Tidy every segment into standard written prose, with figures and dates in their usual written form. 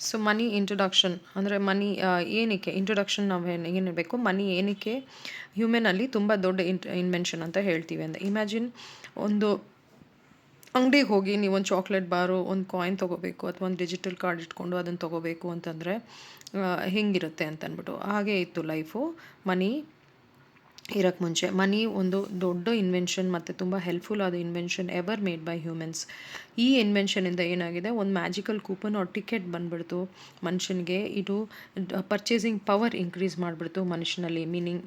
So ಮನಿ introduction ಅಂದರೆ ಮನಿ ಏನಕ್ಕೆ introduction ನಾವು ಏನಿರಬೇಕು, ಮನಿ ಏನಕ್ಕೆ ಹ್ಯೂಮನಲ್ಲಿ ತುಂಬ ದೊಡ್ಡ ಇನ್ವೆನ್ಷನ್ ಅಂತ ಹೇಳ್ತೀವಿ ಅಂದರೆ, ಇಮ್ಯಾಜಿನ್ ಒಂದು ಅಂಗಡಿಗೆ ಹೋಗಿ ನೀವು ಒಂದು ಚಾಕ್ಲೇಟ್ ಬಾರು, ಒಂದು ಕಾಯಿನ್ ತೊಗೋಬೇಕು ಅಥವಾ ಒಂದು ಡಿಜಿಟಲ್ ಕಾರ್ಡ್ ಇಟ್ಕೊಂಡು ಅದನ್ನು ತೊಗೋಬೇಕು ಅಂತಂದರೆ ಹೆಂಗಿರುತ್ತೆ ಅಂತ ಅಂದ್ಬಿಟ್ಟು. ಹಾಗೇ ಇತ್ತು ಲೈಫು ಮನಿ ಇರೋಕ್ಕೆ ಮುಂಚೆ. ಮನಿ ಒಂದು ದೊಡ್ಡ ಇನ್ವೆನ್ಷನ್ ಮತ್ತು ತುಂಬ ಹೆಲ್ಪ್ಫುಲ್ ಆದ invention ever made by humans. ಈ ಇನ್ವೆನ್ಷನಿಂದ ಏನಾಗಿದೆ, ಒಂದು ಮ್ಯಾಜಿಕಲ್ ಕೂಪನ್ ಆರ್ ಟಿಕೆಟ್ ಬಂದುಬಿಡ್ತು ಮನುಷ್ಯನಿಗೆ. ಇದು ಪರ್ಚೇಸಿಂಗ್ ಪವರ್ ಇನ್ಕ್ರೀಸ್ ಮಾಡಿಬಿಡ್ತು ಮನುಷ್ಯನಲ್ಲಿ. ಮೀನಿಂಗ್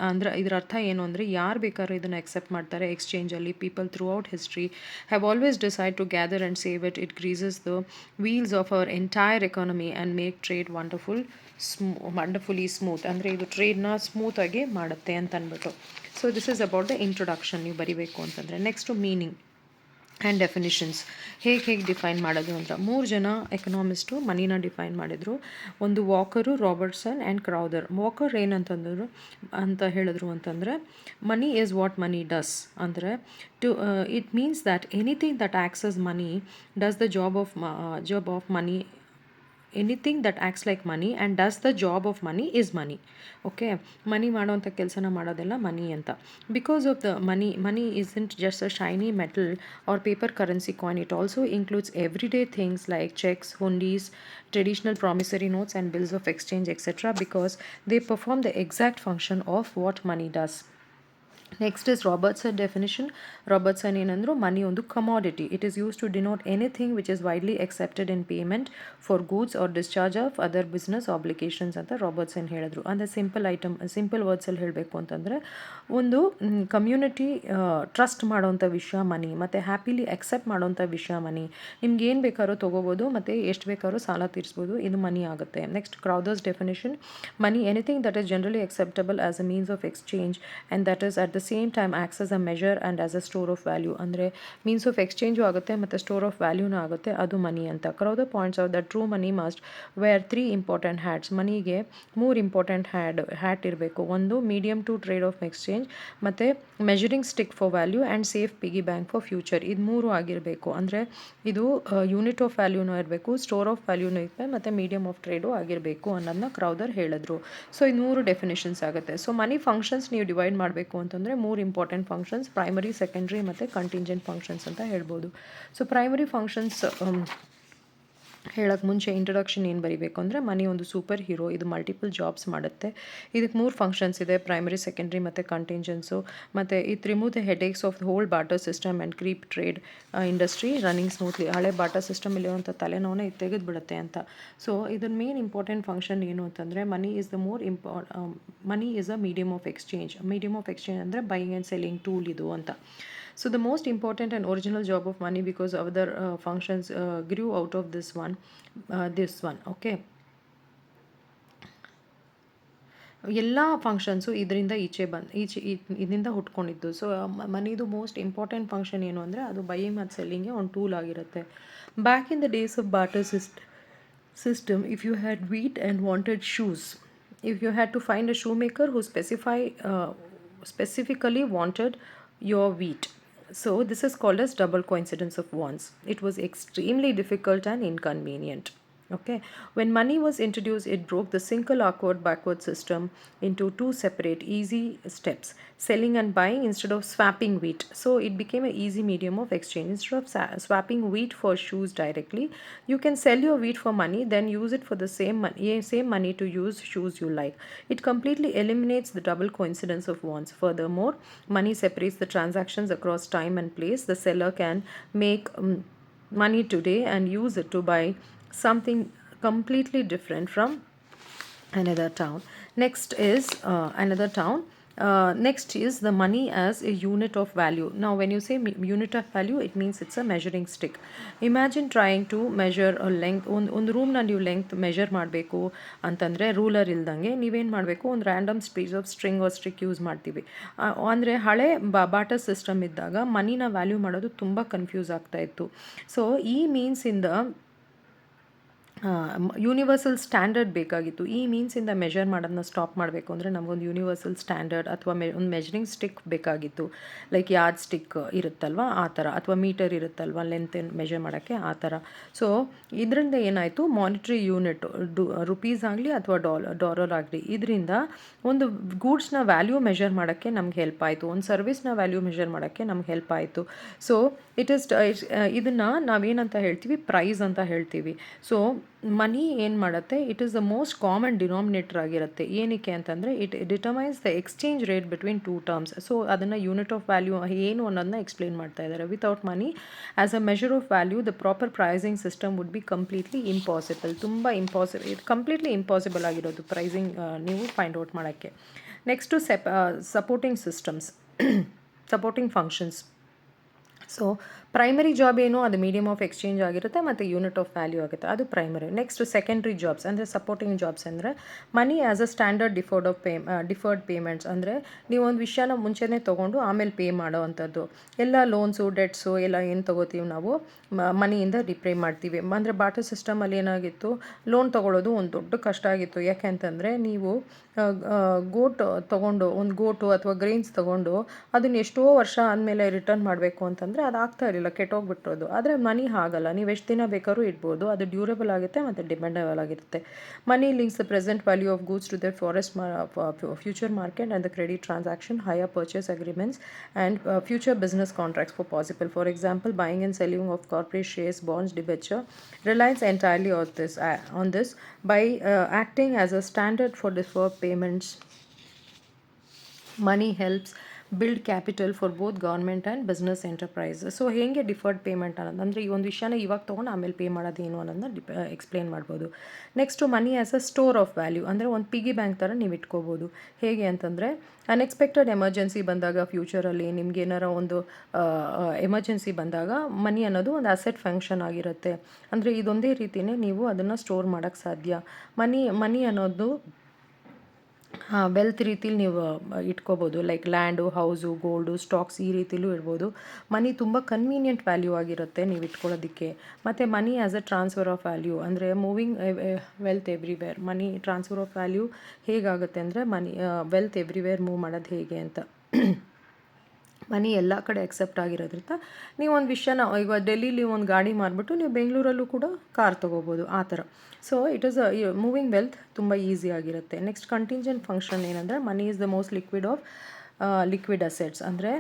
ಅಂದರೆ ಇದರ ಅರ್ಥ ಏನು ಅಂದರೆ, ಯಾರು ಬೇಕಾದ್ರೂ ಇದನ್ನು ಎಕ್ಸೆಪ್ಟ್ ಮಾಡ್ತಾರೆ ಎಕ್ಸ್ಚೇಂಜಲ್ಲಿ. People throughout history have always decided to gather and save it. It greases the wheels of our entire economy and make trade wonderfully smooth. ಅಂದರೆ ಇದು ಟ್ರೇಡ್ನ ಸ್ಮೂತಾಗಿ ಮಾಡುತ್ತೆ ಅಂತ ಅಂದ್ಬಿಟ್ಟು. So this is about the introduction ನೀವು ಬರಿಬೇಕು ಅಂತಂದರೆ. Next meaning and definitions. ಹೇಗೆ ಡಿಫೈನ್ ಮಾಡೋದು ಅಂತ 3 ಜನ ಎಕನಾಮಿಸ್ಟು ಮನಿನ ಡಿಫೈನ್ ಮಾಡಿದರು. ಒಂದು Walker, Robertson and Crowther. Walker ಏನಂತಂದ್ರು ಅಂತ ಹೇಳಿದ್ರು ಅಂತಂದರೆ, ಮನಿ ಈಸ್ ವಾಟ್ ಮನಿ ಡಸ್. ಅಂದರೆ it means that anything that acts as money does the job of money. Anything that acts like money and does the job of money is money. Okay, money ಮಾಡೋವಂಥ ಕೆಲಸನ ಮಾಡೋದೆಲ್ಲ money ಅಂತ. Because of the money isn't just a shiny metal or paper currency coin. It also includes everyday things like checks, hundis, traditional promissory notes and bills of exchange, etc. because they perform the exact function of what money does. Next is Robertson definition. Robertson ಏನಂದ್ರು, money ಒಂದು commodity. It is use to denote anything which is widely accepted in payment for goods or discharge of other business obligations ಅಂತ Robertson ಹೇಳಿದ್ರು. ಅಂದರೆ simple ವರ್ಡ್ಸಲ್ಲಿ ಹೇಳಬೇಕು ಅಂತಂದರೆ, ಒಂದು community trust ಮಾಡೋವಂಥ ವಿಷಯ ಮನಿ, ಮತ್ತು ಹ್ಯಾಪಿಲಿ ಎಕ್ಸೆಪ್ಟ್ ಮಾಡೋವಂಥ ವಿಷಯ ಮನಿ. ನಿಮ್ಗೆ ಏನು ಬೇಕಾದ್ರೂ ತೊಗೋಬೋದು ಮತ್ತು ಎಷ್ಟು ಬೇಕಾದ್ರೂ ಸಾಲ ತೀರಿಸ್ಬೋದು, ಇದು ಮನಿ ಆಗುತ್ತೆ. Next Crowther's definition. Money anything that is generally acceptable as a means of exchange and that is at the same time acts as a measure and as a store of value. ಅಂದರೆ means of exchange ಆಗುತ್ತೆ ಮತ್ತು store of ವ್ಯಾಲ್ಯೂನೂ ಆಗುತ್ತೆ, ಅದು money ಅಂತ. Crowther points out that true money must wear 3 important hats. ಮನಿಗೆ 3 important hat ಇರಬೇಕು. ಒಂದು medium to trade of exchange, ಮತ್ತು measuring stick for value and safe piggy bank for future. ಇದು 3 ಆಗಿರಬೇಕು. ಅಂದರೆ ಇದು ಯೂನಿಟ್ ಆಫ್ ವ್ಯಾಲ್ಯೂನೂ ಇರಬೇಕು, ಸ್ಟೋರ್ ಆಫ್ ವ್ಯಾಲ್ಯೂನೂ ಇರುತ್ತೆ, ಮತ್ತು ಮೀಡಿಯಮ್ ಆಫ್ ಟ್ರೇಡು ಆಗಿರಬೇಕು ಅನ್ನೋದನ್ನ ಕ್ರೌದರ್ ಹೇಳಿದ್ರು. ಸೊ ಇದು 3 ಡೆಫಿನೇಷನ್ಸ್ ಆಗುತ್ತೆ. ಸೊ ಮನಿ ಫಂಕ್ಷನ್ಸ್ ನೀವು ಡಿವೈಡ್ ಮಾಡಬೇಕು ಅಂತಂದರೆ 3 ಇಂಪಾರ್ಟೆಂಟ್ ಫಂಕ್ಷನ್ಸ್, ಪ್ರೈಮರಿ, ಸೆಕೆಂಡ್ರಿ ಮತ್ತು ಕಂಟಿಂಜೆಂಟ್ ಫಂಕ್ಷನ್ಸ್ ಅಂತ ಹೇಳ್ಬೋದು. ಸೊ ಪ್ರೈಮರಿ ಫಂಕ್ಷನ್ಸ್ ಹೇಳೋಕ್ಕೆ ಮುಂಚೆ ಇಂಟ್ರೊಡಕ್ಷನ್ ಏನು ಬರೀಬೇಕು ಅಂದರೆ, ಮನಿ ಒಂದು ಸೂಪರ್ ಹೀರೋ. ಇದು ಮಲ್ಟಿಪಲ್ ಜಾಬ್ಸ್ ಮಾಡುತ್ತೆ. ಇದಕ್ಕೆ 3 ಫಂಕ್ಷನ್ಸ್ ಇದೆ, ಪ್ರೈಮರಿ, ಸೆಕೆಂಡ್ರಿ ಮತ್ತು ಕಂಟಿಂಜೆನ್ಸು. ಮತ್ತು it remove the headaches of the whole barter system and keep trade industry running smoothly. ಹಳೆ ಬಾಟರ್ ಸಿಸ್ಟಮ್ ಇಲ್ಲಿರುವಂಥ ತಲೆನೋವನ್ನ ಇದು ತೆಗೆದುಬಿಡುತ್ತೆ ಅಂತ. ಸೊ ಇದರ ಮೇನ್ ಇಂಪಾರ್ಟೆಂಟ್ ಫಂಕ್ಷನ್ ಏನು ಅಂತಂದರೆ, money is a medium of exchange. Medium of exchange ಅಂದರೆ buying and selling tool ಇದು ಅಂತ. So the most important and original job of money, because other functions grew out of this one. Okay, ಎಲ್ಲ functions ಇದರಿಂದ ಇದರಿಂದ ಹುಟ್ಕೊಂಡಿದ್ದು. So ಮನಿದು most important function ಏನು ಅಂದರೆ, ಅದು ಬೈಯಿಂಗ್ ಮತ್ತು ಸೆಲ್ಲಿಂಗ್ಗೆ ಒಂದು ಟೂಲ್ ಆಗಿರುತ್ತೆ. Back in the days of barter system, if you had wheat and wanted shoes, if you had to find a shoemaker who specifically wanted your wheat. So this is called as double coincidence of wants. It was extremely difficult and inconvenient. Okay, when money was introduced, it broke the single awkward backward system into 2 separate easy steps, selling and buying instead of swapping wheat. So it became an easy medium of exchange. Instead of swapping wheat for shoes directly, you can sell your wheat for money, then use it for the same money to use shoes you like. It completely eliminates the double coincidence of wants. Furthermore, money separates the transactions across time and place. The seller can make money today and use it to buy something completely different from another town. Next is next is the money as a unit of value. Now when you say unit of value, it means it's a measuring stick. Imagine trying to measure a length. ಒಂದು ರೂಮ್ನ ನೀವು length measure ಮಾಡಬೇಕು ಅಂತಂದರೆ, ruler ಇಲ್ದಂಗೆ ನೀವೇನು ಮಾಡಬೇಕು, ಒಂದು random piece of string use ಮಾಡ್ತೀವಿ. ಅಂದರೆ ಹಳೆ ಬಾಟರ್ ಸಿಸ್ಟಮ್ ಇದ್ದಾಗ ಮನಿನ ವ್ಯಾಲ್ಯೂ ಮಾಡೋದು ತುಂಬ ಕನ್ಫ್ಯೂಸ್ ಆಗ್ತಾ ಇತ್ತು. ಸೊ ಈ ಮೀನ್ಸಿಂದ ಯೂನಿವರ್ಸಲ್ ಸ್ಟ್ಯಾಂಡರ್ಡ್ ಬೇಕಾಗಿತ್ತು. ಈ ಮೀನ್ಸಿಂದ ಮೆಷರ್ ಮಾಡೋದನ್ನ ಸ್ಟಾಪ್ ಮಾಡಬೇಕು ಅಂದರೆ ನಮಗೊಂದು ಯೂನಿವರ್ಸಲ್ ಸ್ಟ್ಯಾಂಡರ್ಡ್ ಅಥವಾ ಒಂದು ಮೆಜರಿಂಗ್ ಸ್ಟಿಕ್ ಬೇಕಾಗಿತ್ತು. ಲೈಕ್ ಯಾರ್ಡ್ ಸ್ಟಿಕ್ ಇರುತ್ತಲ್ವ ಆ ಥರ, ಅಥವಾ ಮೀಟರ್ ಇರುತ್ತಲ್ವ ಲೆಂತ್ ಮೆಷರ್ ಮಾಡೋಕ್ಕೆ ಆ ಥರ. ಸೊ ಇದರಿಂದ ಏನಾಯಿತು, ಮಾನಿಟ್ರಿ ಯೂನಿಟ್ ರುಪೀಸ್ ಆಗಲಿ ಅಥವಾ ಡಾಲರ್ ಆಗಲಿ, ಇದರಿಂದ ಒಂದು ಗೂಡ್ಸ್ನ ವ್ಯಾಲ್ಯೂ ಮೆಷರ್ ಮಾಡೋಕ್ಕೆ ನಮ್ಗೆ ಹೆಲ್ಪ್ ಆಯಿತು, ಒಂದು ಸರ್ವಿಸ್ನ ವ್ಯಾಲ್ಯೂ ಮೆಷರ್ ಮಾಡೋಕ್ಕೆ ನಮ್ಗೆ ಹೆಲ್ಪ್ ಆಯಿತು. ಸೊ ಇದನ್ನು ನಾವೇನಂತ ಹೇಳ್ತೀವಿ, ಪ್ರೈಸ್ ಅಂತ ಹೇಳ್ತೀವಿ. ಸೊ ಮನಿ ಏನು ಮಾಡುತ್ತೆ, it is the most common denominator ಆಗಿರುತ್ತೆ. ಏನಕ್ಕೆ ಅಂತಂದರೆ it determines the exchange rate between two terms. So ಅದನ್ನು ಯೂನಿಟ್ ಆಫ್ ವ್ಯಾಲ್ಯೂ ಏನು ಅನ್ನೋದನ್ನ ಎಕ್ಸ್ಪ್ಲೇನ್ ಮಾಡ್ತಾ ಇದ್ದಾರೆ. Without money as a measure of value the proper pricing system would be completely impossible. ತುಂಬ ಇದು ಕಂಪ್ಲೀಟ್ಲಿ ಇಂಪಾಸಿಬಲ್ ಆಗಿರೋದು ಪ್ರೈಸಿಂಗ್ ನೀವು find out ಮಾಡೋಕ್ಕೆ. Next supporting systems, supporting functions. So primary job ಏನು, ಅದು ಮೀಡಿಯಮ್ ಆಫ್ ಎಕ್ಸ್ಚೇಂಜ್ ಆಗಿರುತ್ತೆ ಮತ್ತು unit of value ಆಗುತ್ತೆ, ಅದು ಪ್ರೈಮರಿ. ನೆಕ್ಸ್ಟ್ ಸೆಕೆಂಡ್ರಿ ಜಾಬ್ಸ್ ಅಂದರೆ ಸಪೋರ್ಟಿಂಗ್ ಜಾಬ್ಸ್ ಅಂದರೆ money as a standard deferred payments. ಅಂದರೆ ನೀವು ಒಂದು ವಿಷಯನ ಮುಂಚೆನೇ ತೊಗೊಂಡು ಆಮೇಲೆ ಪೇ ಮಾಡೋ ಅಂಥದ್ದು. ಎಲ್ಲ ಲೋನ್ಸು ಡೆಟ್ಸು ಎಲ್ಲ ಏನು ತೊಗೋತೀವಿ ನಾವು ಮನಿಯಿಂದ ರಿಪೇ ಮಾಡ್ತೀವಿ. ಅಂದರೆ ಬಾಟರ್ ಸಿಸ್ಟಮಲ್ಲಿ ಏನಾಗಿತ್ತು, ಲೋನ್ ತೊಗೊಳ್ಳೋದು ಒಂದು ದೊಡ್ಡ ಕಷ್ಟ ಆಗಿತ್ತು. ಯಾಕೆ ಅಂತಂದರೆ ನೀವು ಒಂದು ಗೋಟು ಅಥವಾ ಗ್ರೈನ್ಸ್ ತೊಗೊಂಡು ಅದನ್ನ ಎಷ್ಟೋ ವರ್ಷ ಆದಮೇಲೆ ರಿಟರ್ನ್ ಮಾಡಬೇಕು ಅಂತಂದರೆ ಅದು ಆಗ್ತಾ ಇರಲಿಲ್ಲ, ಕೆಟ್ಟೋಗ್ಬಿಟ್ಟಿರೋದು. ಆದರೆ ಮನಿ ಹಾಗಲ್ಲ, ನೀವು ಎಷ್ಟು ದಿನ ಬೇಕಾದ್ರೂ ಇಡ್ಬೋದು, ಅದು ಡ್ಯೂರೇಬಲ್ ಆಗುತ್ತೆ ಮತ್ತು ಡಿಪೆಂಡಬಲ್ ಆಗಿರುತ್ತೆ. Money links the present value of goods to the future market and the credit transaction, higher purchase agreements and future business contracts for possible. For example, buying and selling of corporate shares, bonds, debenture relies entirely on this by acting as a standard for deferred payments. Money helps build capital for both government and business enterprise. So ಹೇಗೆ deferred payment ಅನ್ನೋದು ಅಂದರೆ ಈ ಒಂದು ವಿಷಯನ ಇವಾಗ ತೊಗೊಂಡು ಆಮೇಲೆ pay ಮಾಡೋದೇನು ಅನ್ನೋದನ್ನ ಎಕ್ಸ್ಪ್ಲೇನ್ ಮಾಡ್ಬೋದು. Next money as a store of value ಅಂದರೆ ಒಂದು ಪಿಗಿ ಬ್ಯಾಂಕ್ ಥರ ನೀವು ಇಟ್ಕೋಬೋದು. ಹೇಗೆ ಅಂತಂದರೆ ಅನ್ಎಕ್ಸ್ಪೆಕ್ಟೆಡ್ ಎಮರ್ಜೆನ್ಸಿ ಬಂದಾಗ ಫ್ಯೂಚರಲ್ಲಿ ನಿಮ್ಗೆ ಏನಾರ ಒಂದು ಎಮರ್ಜೆನ್ಸಿ ಬಂದಾಗ ಮನಿ ಅನ್ನೋದು ಒಂದು ಅಸೆಟ್ ಫಂಕ್ಷನ್ ಆಗಿರುತ್ತೆ. ಅಂದರೆ ಇದೊಂದೇ ರೀತಿಯೇ ನೀವು ಅದನ್ನು ಸ್ಟೋರ್ ಮಾಡೋಕ್ಕೆ ಸಾಧ್ಯ. ಮನಿ ಅನ್ನೋದು ವೆಲ್ತ್ ರೀತಿಲಿ ನೀವು ಇಟ್ಕೋಬೋದು. Like land, house, gold, stocks ಈ ರೀತಿಲೂ ಇಡ್ಬೋದು. ಮನಿ ತುಂಬ ಕನ್ವೀನಿಯೆಂಟ್ ವ್ಯಾಲ್ಯೂ ಆಗಿರುತ್ತೆ ನೀವು ಇಟ್ಕೊಳ್ಳೋದಕ್ಕೆ. ಮತ್ತು money as a transfer of value ಅಂದರೆ moving wealth everywhere. Money transfer of value ಹೇಗಾಗುತ್ತೆ ಅಂದರೆ ವೆಲ್ತ್ ಎವ್ರಿವೇರ್ ಮೂವ್ ಮಾಡೋದು ಹೇಗೆ ಅಂತ. ಮನಿ ಎಲ್ಲ ಕಡೆ ಅಕ್ಸೆಪ್ಟ್ ಆಗಿರೋದ್ರಿಂದ ನೀವು ಒಂದು ವಿಷಯನ ಈಗ ಡೆಲ್ಲಿಲಿ ಒಂದು ಗಾಡಿ ಮಾರಿಬಿಟ್ಟು ನೀವು ಬೆಂಗಳೂರಲ್ಲೂ ಕೂಡ ಕಾರ್ ತೊಗೋಬೋದು, ಆ ಥರ. So it is moving wealth ತುಂಬ ಈಸಿ ಆಗಿರುತ್ತೆ. ನೆಕ್ಸ್ಟ್ ಕಂಟಿಂಜೆಂಟ್ ಫಂಕ್ಷನ್ ಏನಂದರೆ money is the most liquid assets. ಅಂದರೆ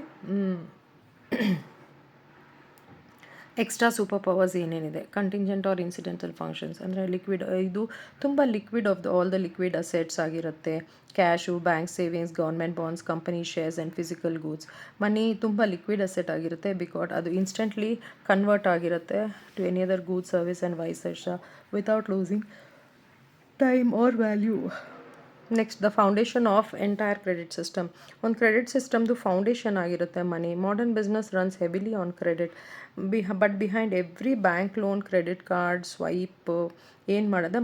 ಎಕ್ಸ್ಟ್ರಾ ಸೂಪರ್ ಪವರ್ಸ್ ಏನೇನಿದೆ, ಕಂಟಿಂಜೆಂಟ್ ಆರ್ ಇನ್ಸಿಡೆಂಟಲ್ ಫಂಕ್ಷನ್ಸ್ ಅಂದರೆ ಇದು ತುಂಬ liquid of all the liquid assets ಆಗಿರುತ್ತೆ. Cash, bank savings, government bonds, company shares and physical goods. Money ತುಂಬ liquid asset ಆಗಿರುತ್ತೆ because ಅದು instantly convert ಆಗಿರುತ್ತೆ to any other goods, service and vice versa without losing time or value. Next the foundation of entire credit system. ಒಂದು credit ಸಿಸ್ಟಮ್ದು foundation ಆಗಿರುತ್ತೆ money. Modern business runs heavily on credit, but behind every bank loan, credit card, swipe ಏನು ಮಾಡೋದು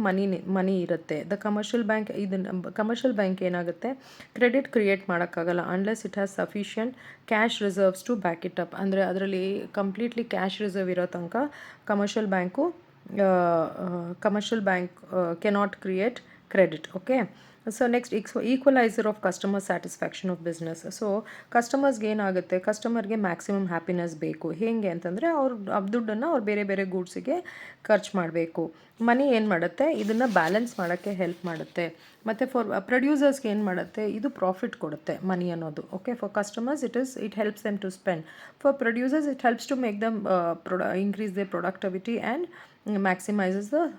money ಇರುತ್ತೆ. Commercial bank ಏನಾಗುತ್ತೆ, credit create ಮಾಡೋಕ್ಕಾಗಲ್ಲ unless it has sufficient cash reserves to back it up. ಅಂದರೆ ಅದರಲ್ಲಿ completely cash reserve ಇರೋ ತನಕ commercial bank cannot create credit. Okay. So next equaliser of customer satisfaction of business. So ಕಸ್ಟಮರ್ಸ್ಗೆ ಏನಾಗುತ್ತೆ, ಕಸ್ಟಮರ್ಗೆ maximum happiness ಬೇಕು. ಹೇಗೆ ಅಂತಂದರೆ ಅವ್ರ ದುಡ್ಡನ್ನು ಅವ್ರು ಬೇರೆ ಬೇರೆ ಗೂಡ್ಸಿಗೆ ಖರ್ಚು ಮಾಡಬೇಕು. ಮನಿ ಏನು ಮಾಡುತ್ತೆ, ಇದನ್ನು ಬ್ಯಾಲೆನ್ಸ್ ಮಾಡೋಕ್ಕೆ ಹೆಲ್ಪ್ ಮಾಡುತ್ತೆ. ಮತ್ತು ಫಾರ್ ಪ್ರೊಡ್ಯೂಸರ್ಸ್ಗೆ ಏನು ಮಾಡುತ್ತೆ, ಇದು ಪ್ರಾಫಿಟ್ ಕೊಡುತ್ತೆ ಮನಿ ಅನ್ನೋದು. Okay. For customers it helps them to spend. For producers it helps to make them increase the productivity and maximises the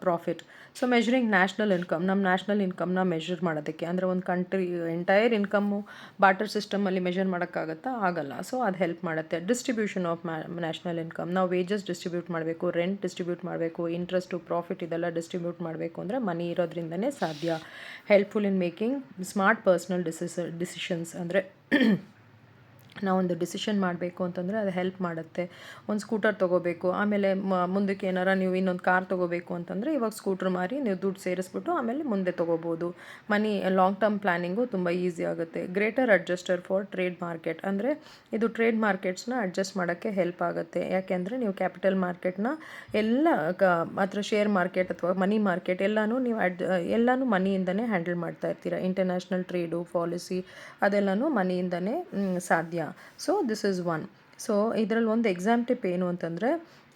profit. So measuring national income, ನಮ್ಮ national ಇನ್ಕಮ್ನ measure ಮಾಡೋದಕ್ಕೆ. ಅಂದರೆ ಒಂದು ಕಂಟ್ರಿ ಎಂಟೈರ್ ಇನ್ಕಮ್ಮು ಬಾಟರ್ ಸಿಸ್ಟಮಲ್ಲಿ measure ಮಾಡೋಕ್ಕಾಗತ್ತಾ, ಆಗಲ್ಲ. ಸೊ ಅದು ಹೆಲ್ಪ್ ಮಾಡುತ್ತೆ. ಡಿಸ್ಟ್ರಿಬ್ಯೂಷನ್ ಆಫ್ ನ್ಯಾಷನಲ್ ಇನ್ಕಮ್, ನಾವು ವೇಜಸ್ ಡಿಸ್ಟ್ರಿಬ್ಯೂಟ್ ಮಾಡಬೇಕು, ರೆಂಟ್ ಡಿಸ್ಟ್ರಿಬ್ಯೂಟ್ ಮಾಡಬೇಕು, ಇಂಟ್ರೆಸ್ಟು, ಪ್ರಾಫಿಟ್ ಇದೆಲ್ಲ ಡಿಸ್ಟ್ರಿಬ್ಯೂಟ್ ಮಾಡಬೇಕು ಅಂದರೆ ಮನಿ ಇರೋದ್ರಿಂದನೇ ಸಾಧ್ಯ. Helpful in making smart personal decisions. ಅಂದರೆ ನಾವೊಂದು ಡಿಸಿಷನ್ ಮಾಡಬೇಕು ಅಂತಂದರೆ ಅದು ಹೆಲ್ಪ್ ಮಾಡುತ್ತೆ. ಒಂದು ಸ್ಕೂಟರ್ ತೊಗೋಬೇಕು, ಆಮೇಲೆ ಮುಂದಕ್ಕೆ ಏನಾರ ನೀವು ಇನ್ನೊಂದು ಕಾರ್ ತೊಗೋಬೇಕು ಅಂತಂದರೆ ಇವಾಗ ಸ್ಕೂಟ್ರ್ ಮಾರಿ ನೀವು ದುಡ್ಡು ಸೇರಿಸ್ಬಿಟ್ಟು ಆಮೇಲೆ ಮುಂದೆ ತೊಗೋಬೋದು. ಮನಿ ಲಾಂಗ್ ಟರ್ಮ್ ಪ್ಲ್ಯಾನಿಂಗು ತುಂಬ ಈಸಿ ಆಗುತ್ತೆ. Greater adjuster for trade market ಅಂದರೆ ಇದು ಟ್ರೇಡ್ ಮಾರ್ಕೆಟ್ಸ್ನ ಅಡ್ಜಸ್ಟ್ ಮಾಡೋಕ್ಕೆ ಹೆಲ್ಪ್ ಆಗುತ್ತೆ. ಯಾಕೆಂದರೆ ನೀವು ಕ್ಯಾಪಿಟಲ್ ಮಾರ್ಕೆಟ್ನ ಎಲ್ಲ ಮಾತ್ರ ಶೇರ್ ಮಾರ್ಕೆಟ್ ಅಥವಾ ಮನಿ ಮಾರ್ಕೆಟ್ ನೀವು ಎಲ್ಲನೂ ಮನಿಯಿಂದನೇ ಹ್ಯಾಂಡಲ್ ಮಾಡ್ತಾ ಇರ್ತೀರ. ಇಂಟರ್ನ್ಯಾಷನಲ್ ಟ್ರೇಡು ಪಾಲಿಸಿ ಅದೆಲ್ಲನೂ ಮನಿಯಿಂದನೇ ಸಾಧ್ಯ. So this is one. So ಇದರಲ್ಲಿ ಒಂದು ಎಕ್ಸಾಮ್ ಟಿಪ್ ಏನು ಅಂತಂದರೆ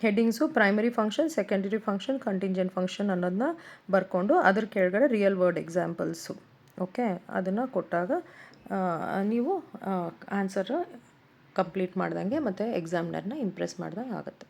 headings primary function, secondary function, contingent function ಅನ್ನೋದನ್ನ ಬರ್ಕೊಂಡು ಅದ್ರ ಕೆಳಗಡೆ ರಿಯಲ್ ವರ್ಡ್ ಎಕ್ಸಾಂಪಲ್ಸು, ಓಕೆ, ಅದನ್ನು ಕೊಟ್ಟಾಗ ನೀವು ಆನ್ಸರ್ ಕಂಪ್ಲೀಟ್ ಮಾಡ್ದಂಗೆ ಮತ್ತು ಎಕ್ಸಾಮ್ನರ್ನ ಇಂಪ್ರೆಸ್ ಮಾಡ್ದಂಗೆ ಆಗುತ್ತೆ.